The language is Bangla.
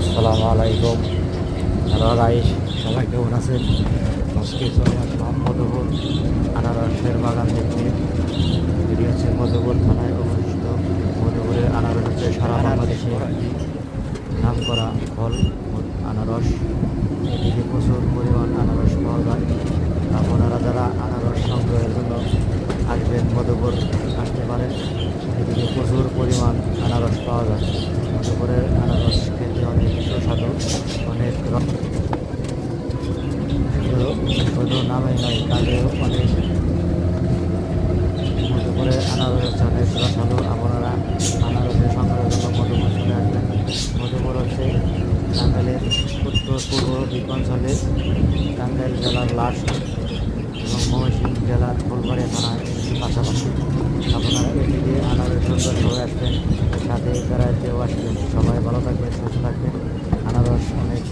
আসসালামু আলাইকুম। হ্যালো গাইস, সবাই কেমন আছেন? আজকে চলে আসলাম মধুপুর আনারসের বাগান দেখতে। এটি হচ্ছে মধুপুর থানায় অবস্থিত। মধুপুরের আনারস হচ্ছে সারা বাংলাদেশে নাম করা ফল। আনারস এদিকে প্রচুর পরিমাণ আনারস পাওয়া যায়। আপনারা যারা আনারস সংগ্রহের জন্য আসবেন মধুপুর আসতে পারেন। এদিকে প্রচুর পরিমাণ আনারস পাওয়া যায়। মধুপুরের আনারস খেতে অনেক সুস্বাদু, অনেক শুধু নামে নয়, কাজেও অনেক। মধুপুরের আনারস হচ্ছে অনেক রসালো। আপনারা আনারসের সংগ্রহের জন্য মধুপুর চলে আসবেন। মধুপুর হচ্ছে টাঙ্গাইলের উত্তর পূর্ব দিক অঞ্চলে, টাঙ্গাইল জেলার লাস্ট এবং ময়মনসিংহ জেলার ফুলবাড়িয়া থানায় পাশাপাশি। আপনারা এদিকে আনারস সুন্দর সবাই আসবেন, সাথে বেড়াইতেও আসবেন। সবাই ভালো থাকবেন, সুস্থ থাকবেন। আনারস অনেক